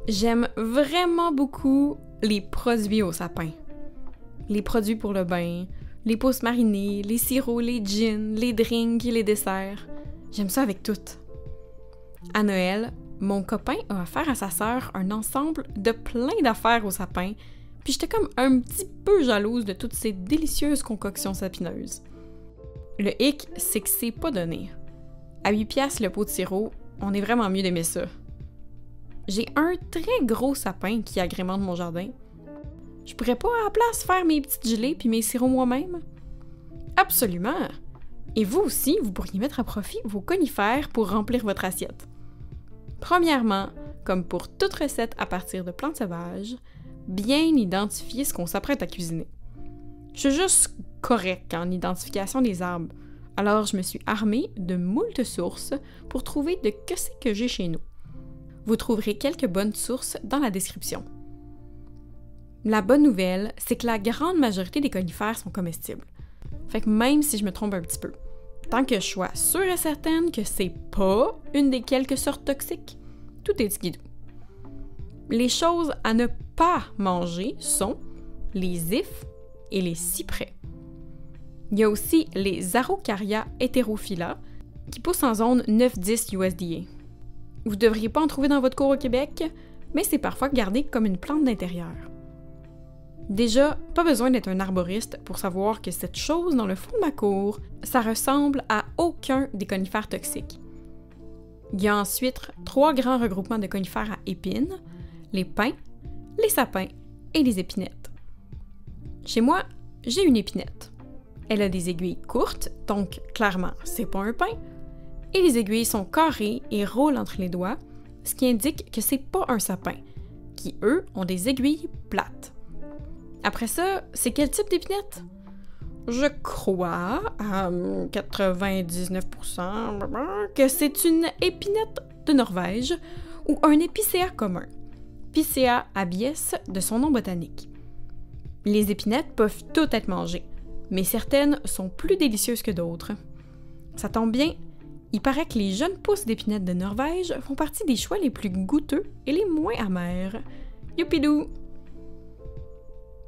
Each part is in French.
J'aime vraiment beaucoup les produits au sapin. Les produits pour le bain, les pousses marinées, les sirops, les gins, les drinks et les desserts. J'aime ça avec tout. À Noël, mon copain a offert à sa sœur un ensemble de plein d'affaires au sapin, puis j'étais comme un petit peu jalouse de toutes ces délicieuses concoctions sapineuses. Le hic, c'est que c'est pas donné. À 8 piastres le pot de sirop, on est vraiment mieux d'aimer ça. J'ai un très gros sapin qui agrémente mon jardin. Je pourrais pas à la place faire mes petites gelées puis mes sirops moi-même? Absolument! Et vous aussi, vous pourriez mettre à profit vos conifères pour remplir votre assiette. Premièrement, comme pour toute recette à partir de plantes sauvages, bien identifier ce qu'on s'apprête à cuisiner. Je suis juste correcte en identification des arbres, alors je me suis armée de moult sources pour trouver de que c'est que j'ai chez nous. Vous trouverez quelques bonnes sources dans la description. La bonne nouvelle, c'est que la grande majorité des conifères sont comestibles. Fait que même si je me trompe un petit peu, tant que je sois sûre et certaine que c'est pas une des quelques sortes toxiques, tout est skidou. Les choses à ne pas manger sont les ifs et les cyprès. Il y a aussi les Araucaria heterophylla qui poussent en zone 9-10 USDA. Vous ne devriez pas en trouver dans votre cour au Québec, mais c'est parfois gardé comme une plante d'intérieur. Déjà, pas besoin d'être un arboriste pour savoir que cette chose dans le fond de ma cour, ça ressemble à aucun des conifères toxiques. Il y a ensuite 3 grands regroupements de conifères à épines, les pins, les sapins et les épinettes. Chez moi, j'ai une épinette. Elle a des aiguilles courtes, donc clairement, c'est pas un pin, et les aiguilles sont carrées et roulent entre les doigts, ce qui indique que c'est pas un sapin, qui eux ont des aiguilles plates. Après ça, c'est quel type d'épinette? Je crois, à 99%, que c'est une épinette de Norvège ou un épicéa commun, Picea abies de son nom botanique. Les épinettes peuvent toutes être mangées, mais certaines sont plus délicieuses que d'autres. Ça tombe bien, il paraît que les jeunes pousses d'épinettes de Norvège font partie des choix les plus goûteux et les moins amers. Youpidou!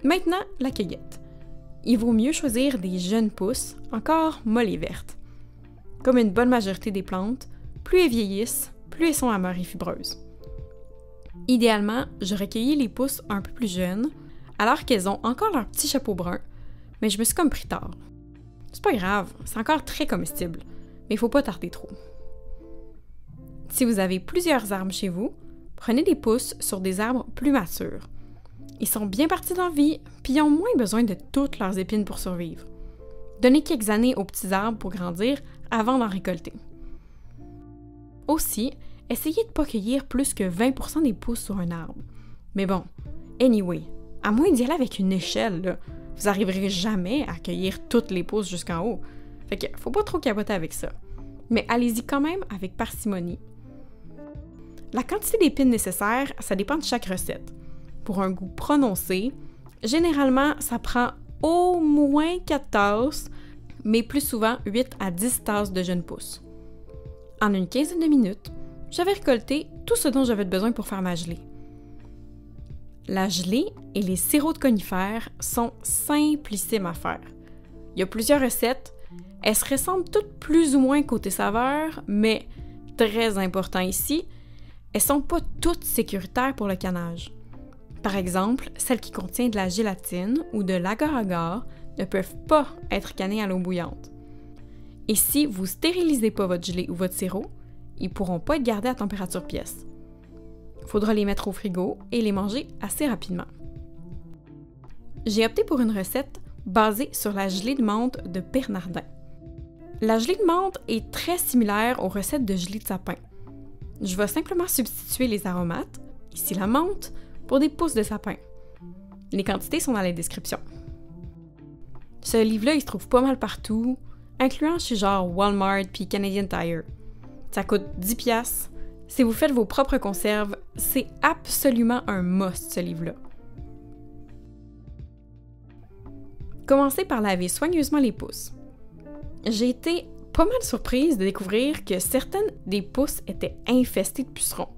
Maintenant, la cueillette. Il vaut mieux choisir des jeunes pousses, encore molles et vertes. Comme une bonne majorité des plantes, plus elles vieillissent, plus elles sont amères et fibreuses. Idéalement, je recueillis les pousses un peu plus jeunes, alors qu'elles ont encore leur petit chapeau brun, mais je me suis comme pris tard. C'est pas grave, c'est encore très comestible, mais il faut pas tarder trop. Si vous avez plusieurs arbres chez vous, prenez des pousses sur des arbres plus matures. Ils sont bien partis dans la vie, puis ils ont moins besoin de toutes leurs épines pour survivre. Donnez quelques années aux petits arbres pour grandir avant d'en récolter. Aussi, essayez de ne pas cueillir plus que 20% des pousses sur un arbre. Mais bon, anyway, à moins d'y aller avec une échelle, là, vous n'arriverez jamais à cueillir toutes les pousses jusqu'en haut. Fait que faut pas trop capoter avec ça. Mais allez-y quand même avec parcimonie. La quantité d'épines nécessaire, ça dépend de chaque recette. Pour un goût prononcé, généralement, ça prend au moins 4 tasses, mais plus souvent 8 à 10 tasses de jeunes pousses. En une quinzaine de minutes, j'avais récolté tout ce dont j'avais besoin pour faire ma gelée. La gelée et les sirops de conifères sont simplissimes à faire. Il y a plusieurs recettes, elles se ressemblent toutes plus ou moins côté saveur, mais très important ici, elles sont pas toutes sécuritaires pour le canage. Par exemple, celles qui contiennent de la gélatine ou de l'agar-agar ne peuvent pas être cannées à l'eau bouillante. Et si vous stérilisez pas votre gelée ou votre sirop, ils pourront pas être gardés à température pièce. Il faudra les mettre au frigo et les manger assez rapidement. J'ai opté pour une recette basée sur la gelée de menthe de Bernardin. La gelée de menthe est très similaire aux recettes de gelée de sapin. Je vais simplement substituer les aromates, ici la menthe, pour des pousses de sapin. Les quantités sont dans la description. Ce livre-là, il se trouve pas mal partout, incluant chez genre Walmart puis Canadian Tire. Ça coûte 10$. Si vous faites vos propres conserves, c'est absolument un must, ce livre-là. Commencez par laver soigneusement les pousses. J'ai été pas mal surprise de découvrir que certaines des pousses étaient infestées de pucerons.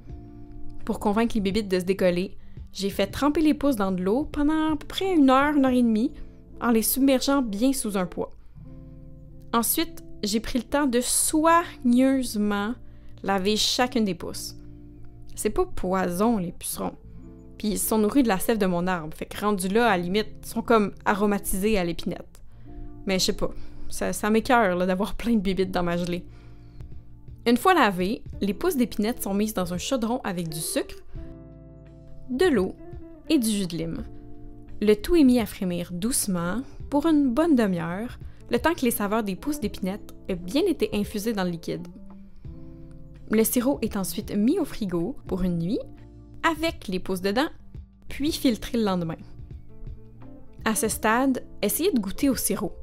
Pour convaincre les bébites de se décoller, j'ai fait tremper les pousses dans de l'eau pendant à peu près 1 heure et demie, en les submergeant bien sous un poids. Ensuite, j'ai pris le temps de soigneusement laver chacune des pousses. C'est pas poison, les pucerons. Puis ils sont nourris de la sève de mon arbre, fait que rendus là, à la limite, ils sont comme aromatisés à l'épinette. Mais je sais pas, ça m'écoeure là, d'avoir plein de bébites dans ma gelée. Une fois lavées, les pousses d'épinette sont mises dans un chaudron avec du sucre, de l'eau et du jus de lime. Le tout est mis à frémir doucement pour une bonne demi-heure, le temps que les saveurs des pousses d'épinette aient bien été infusées dans le liquide. Le sirop est ensuite mis au frigo pour une nuit, avec les pousses dedans, puis filtré le lendemain. À ce stade, essayez de goûter au sirop.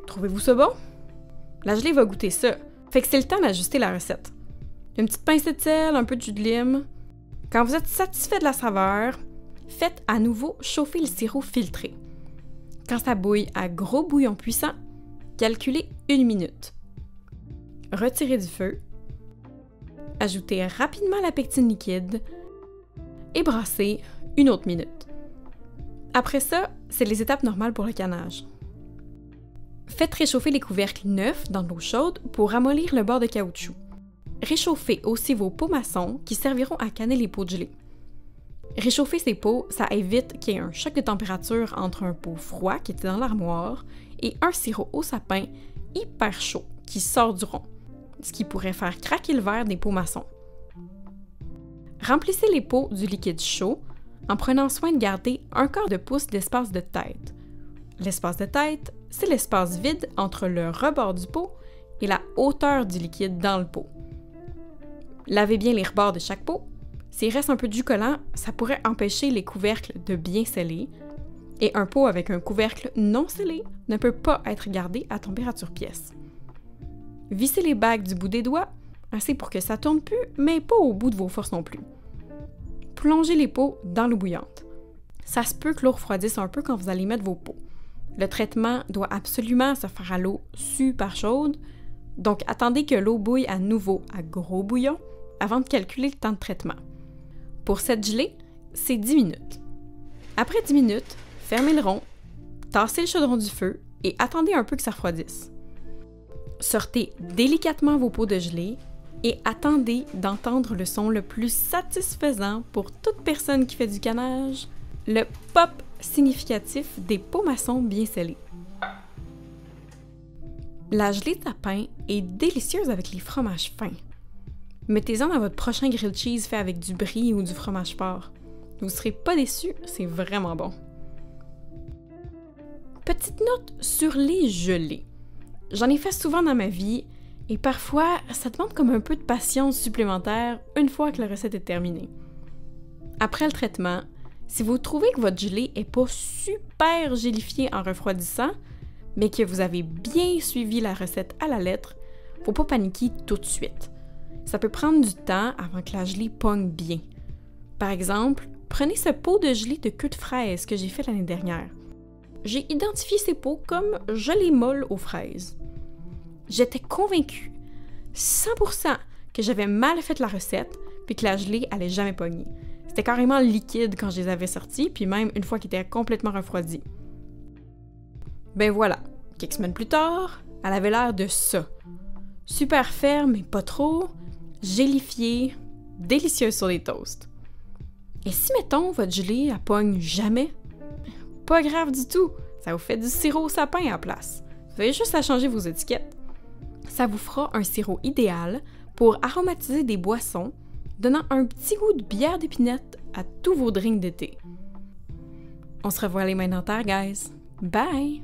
Trouvez-vous ça bon? La gelée va goûter ça, fait que c'est le temps d'ajuster la recette. Une petite pincée de sel, un peu de jus de lime. Quand vous êtes satisfait de la saveur, faites à nouveau chauffer le sirop filtré. Quand ça bouille à gros bouillon puissant, calculez 1 minute. Retirez du feu. Ajoutez rapidement la pectine liquide et brassez 1 autre minute. Après ça, c'est les étapes normales pour le canage. Faites réchauffer les couvercles neufs dans de l'eau chaude pour ramollir le bord de caoutchouc. Réchauffez aussi vos pots maçons qui serviront à canner les pots de gelée. Réchauffer ces pots, ça évite qu'il y ait un choc de température entre un pot froid qui était dans l'armoire et un sirop au sapin hyper chaud qui sort du rond, ce qui pourrait faire craquer le verre des pots maçons. Remplissez les pots du liquide chaud en prenant soin de garder 1/4 de pouce d'espace de tête. L'espace de tête, c'est l'espace vide entre le rebord du pot et la hauteur du liquide dans le pot. Lavez bien les rebords de chaque pot. S'il reste un peu de jus collant, ça pourrait empêcher les couvercles de bien sceller. Et un pot avec un couvercle non scellé ne peut pas être gardé à température pièce. Vissez les bagues du bout des doigts, assez pour que ça tourne plus, mais pas au bout de vos forces non plus. Plongez les pots dans l'eau bouillante. Ça se peut que l'eau refroidisse un peu quand vous allez mettre vos pots. Le traitement doit absolument se faire à l'eau super chaude, donc attendez que l'eau bouille à nouveau à gros bouillon avant de calculer le temps de traitement. Pour cette gelée, c'est 10 minutes. Après 10 minutes, fermez le rond, tassez le chaudron du feu et attendez un peu que ça refroidisse. Sortez délicatement vos pots de gelée et attendez d'entendre le son le plus satisfaisant pour toute personne qui fait du canage, le pop significatif des pots maçons bien scellés. La gelée de sapin est délicieuse avec les fromages fins. Mettez-en dans votre prochain grilled cheese fait avec du brie ou du fromage fort. Vous ne serez pas déçus, c'est vraiment bon. Petite note sur les gelées. J'en ai fait souvent dans ma vie et parfois, ça demande comme un peu de patience supplémentaire une fois que la recette est terminée. Après le traitement, si vous trouvez que votre gelée n'est pas super gélifiée en refroidissant, mais que vous avez bien suivi la recette à la lettre, faut pas paniquer tout de suite. Ça peut prendre du temps avant que la gelée pogne bien. Par exemple, prenez ce pot de gelée de queue de fraise que j'ai fait l'année dernière. J'ai identifié ces pots comme gelée molle aux fraises. J'étais convaincue, 100%, que j'avais mal fait la recette puis que la gelée allait jamais pogner. C'était carrément liquide quand je les avais sortis, puis même une fois qu'ils étaient complètement refroidis. Ben voilà, quelques semaines plus tard, elle avait l'air de ça. Super ferme mais pas trop, gélifiée, délicieuse sur les toasts. Et si, mettons, votre gelée, elle pogne jamais? Pas grave du tout, ça vous fait du sirop au sapin à la place. Vous avez juste à changer vos étiquettes. Ça vous fera un sirop idéal pour aromatiser des boissons, donnant un petit goût de bière d'épinette à tous vos drinks d'été. On se revoit les mains dans terre, guys. Bye!